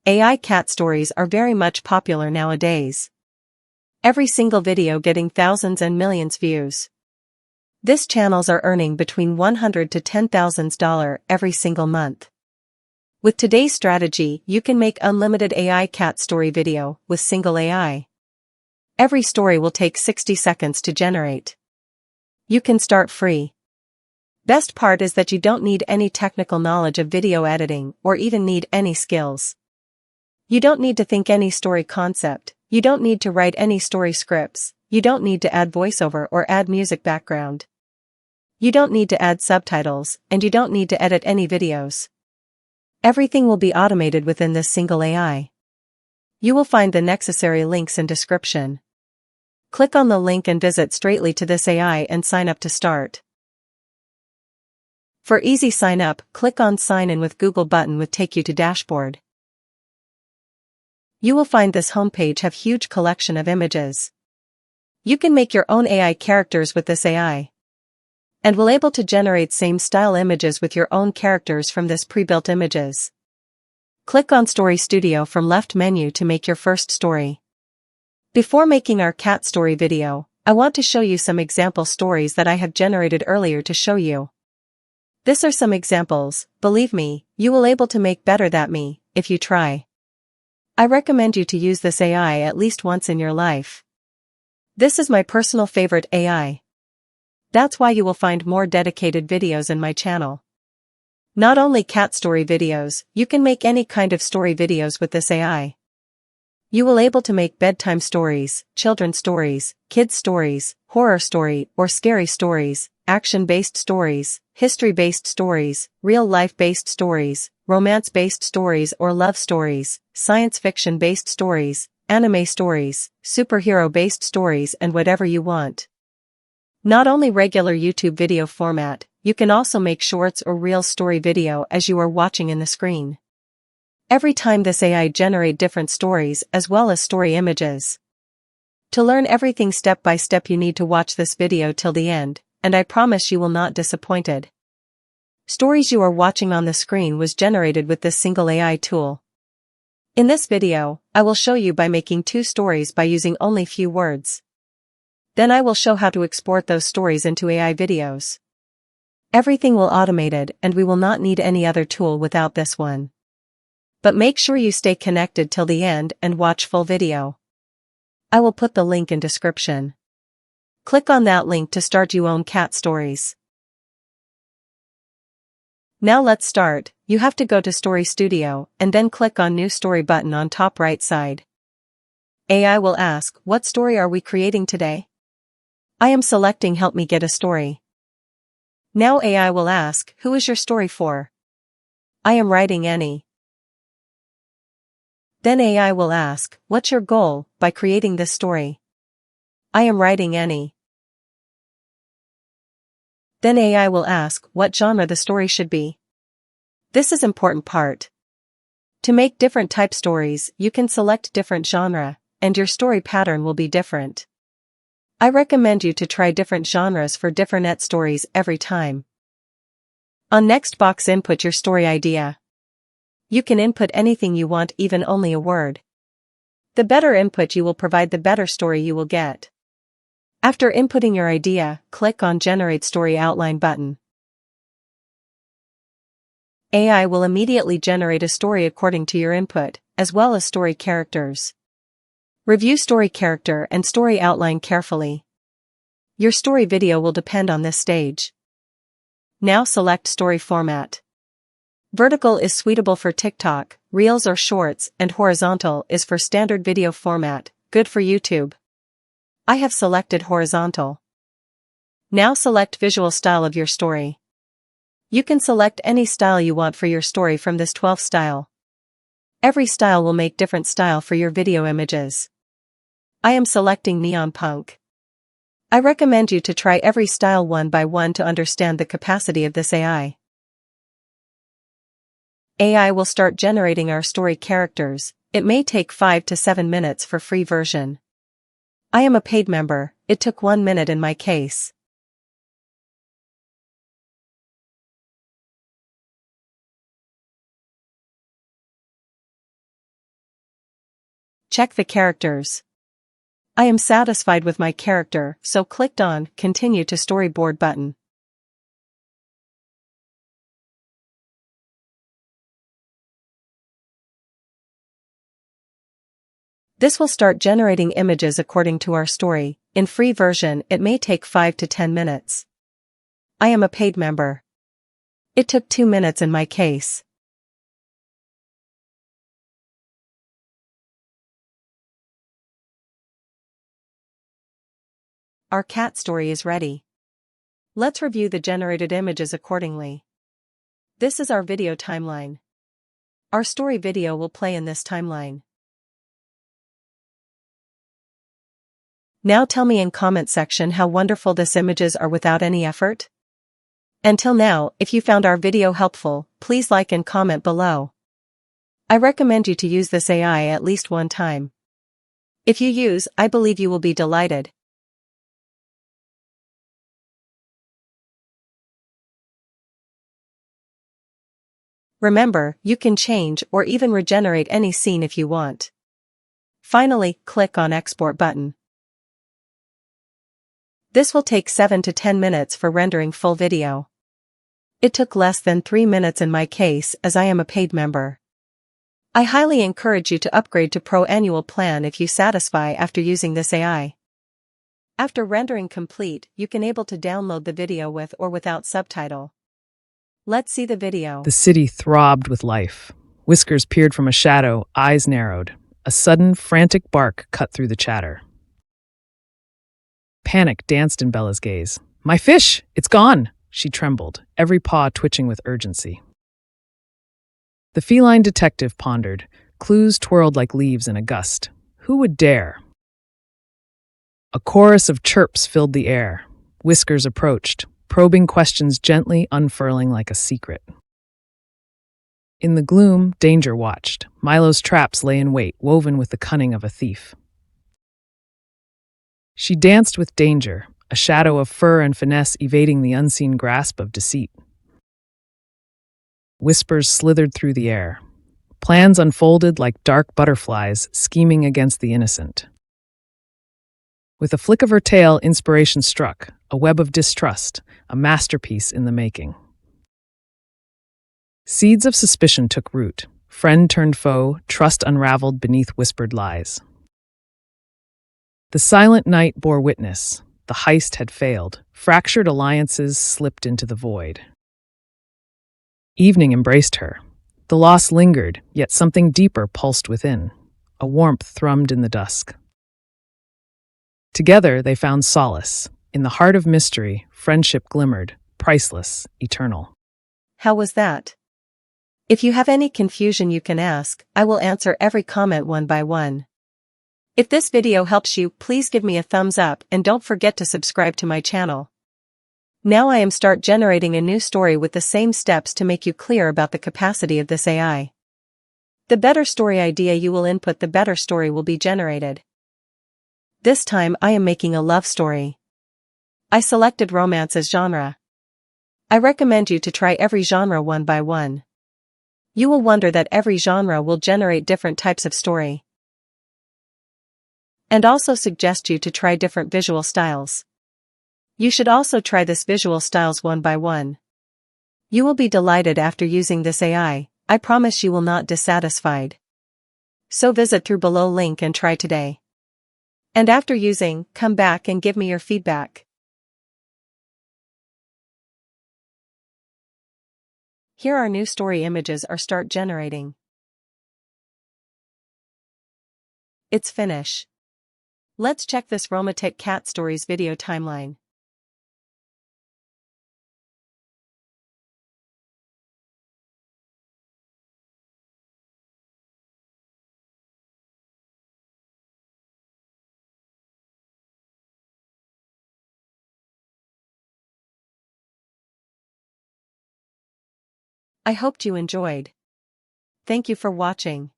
AI cat stories are very much popular nowadays. Every single video getting thousands and millions views. These channels are earning between $100 to $10,000 every single month. With today's strategy, you can make unlimited AI cat story video with single AI. Every story will take 60 seconds to generate. You can start free. Best part is that you don't need any technical knowledge of video editing or even need any skills. You don't need to think any story concept, you don't need to write any story scripts, you don't need to add voiceover or add music background. You don't need to add subtitles, and you don't need to edit any videos. Everything will be automated within this single AI. You will find the necessary links in description. Click on the link and visit straightly to this AI and sign up to start. For easy sign up, click on Sign in with Google button with take you to dashboard. You will find this homepage have huge collection of images. You can make your own AI characters with this AI. And will able to generate same style images with your own characters from this pre-built images. Click on Story Studio from left menu to make your first story. Before making our cat story video, I want to show you some example stories that I have generated earlier to show you. These are some examples. Believe me, you will able to make better than me, if you try. I recommend you to use this AI at least once in your life. This is my personal favorite AI. That's why you will find more dedicated videos in my channel. Not only cat story videos, you can make any kind of story videos with this AI. You will able to make bedtime stories, children's stories, kids stories, horror story or scary stories, action-based stories, history-based stories, real-life-based stories, romance-based stories or love stories, science fiction-based stories, anime stories, superhero-based stories and whatever you want. Not only regular YouTube video format, you can also make shorts or real story video as you are watching in the screen. Every time this AI generate different stories as well as story images. To learn everything step by step you need to watch this video till the end, and I promise you will not disappointed. Stories you are watching on the screen was generated with this single AI tool. In this video, I will show you by making 2 stories by using only few words. Then I will show how to export those stories into AI videos. Everything will automated and we will not need any other tool without this one. But make sure you stay connected till the end and watch full video. I will put the link in description. Click on that link to start your own cat stories. Now let's start. You have to go to Story Studio and then click on New Story button on top right side. AI will ask, what story are we creating today? I am selecting Help me get a story. Now AI will ask, who is your story for? I am writing any. Then AI will ask, what's your goal by creating this story? I am writing any. Then AI will ask what genre the story should be. This is important part. To make different type stories, you can select different genre, and your story pattern will be different. I recommend you to try different genres for different net stories every time. On next box input your story idea. You can input anything you want, even only a word. The better input you will provide, the better story you will get. After inputting your idea, click on Generate Story Outline button. AI will immediately generate a story according to your input, as well as story characters. Review story character and story outline carefully. Your story video will depend on this stage. Now select story format. Vertical is suitable for TikTok, Reels or Shorts, and horizontal is for standard video format, good for YouTube. I have selected horizontal. Now select visual style of your story. You can select any style you want for your story from this 12 style. Every style will make different style for your video images. I am selecting neon punk. I recommend you to try every style one by one to understand the capacity of this AI. AI will start generating our story characters. It may take 5 to 7 minutes for free version. I am a paid member, it took 1 minute in my case. Check the characters. I am satisfied with my character, so clicked on Continue to Storyboard button. This will start generating images according to our story. In free version, it may take 5 to 10 minutes. I am a paid member. It took 2 minutes in my case. Our cat story is ready. Let's review the generated images accordingly. This is our video timeline. Our story video will play in this timeline. Now tell me in comment section how wonderful these images are without any effort. Until now, if you found our video helpful, please like and comment below. I recommend you to use this AI at least one time. If you use, I believe you will be delighted. Remember, you can change or even regenerate any scene if you want. Finally, click on Export button. This will take 7 to 10 minutes for rendering full video. It took less than 3 minutes in my case as I am a paid member. I highly encourage you to upgrade to Pro Annual Plan if you satisfy after using this AI. After rendering complete, you can able to download the video with or without subtitle. Let's see the video. The city throbbed with life. Whiskers peered from a shadow, eyes narrowed. A sudden, frantic bark cut through the chatter. Panic danced in Bella's gaze. "My fish! It's gone!" She trembled, every paw twitching with urgency. The feline detective pondered. Clues twirled like leaves in a gust. Who would dare? A chorus of chirps filled the air. Whiskers approached, probing questions gently unfurling like a secret. In the gloom, danger watched. Milo's traps lay in wait, woven with the cunning of a thief. She danced with danger, a shadow of fur and finesse evading the unseen grasp of deceit. Whispers slithered through the air. Plans unfolded like dark butterflies scheming against the innocent. With a flick of her tail, inspiration struck, a web of distrust, a masterpiece in the making. Seeds of suspicion took root. Friend turned foe, trust unraveled beneath whispered lies. The silent night bore witness. The heist had failed. Fractured alliances slipped into the void. Evening embraced her. The loss lingered, yet something deeper pulsed within. A warmth thrummed in the dusk. Together they found solace. In the heart of mystery, friendship glimmered, priceless, eternal. How was that? If you have any confusion you can ask, I will answer every comment one by one. If this video helps you, please give me a thumbs up and don't forget to subscribe to my channel. Now I am start generating a new story with the same steps to make you clear about the capacity of this AI. The better story idea you will input, the better story will be generated. This time I am making a love story. I selected romance as genre. I recommend you to try every genre one by one. You will wonder that every genre will generate different types of story. And also suggest you to try different visual styles. You should also try this visual styles one by one. You will be delighted after using this AI, I promise you will not dissatisfied. So visit through below link and try today. And after using, come back and give me your feedback. Here our new story images are start generating. It's finish. Let's check this romantic cat stories video timeline. I hoped you enjoyed. Thank you for watching.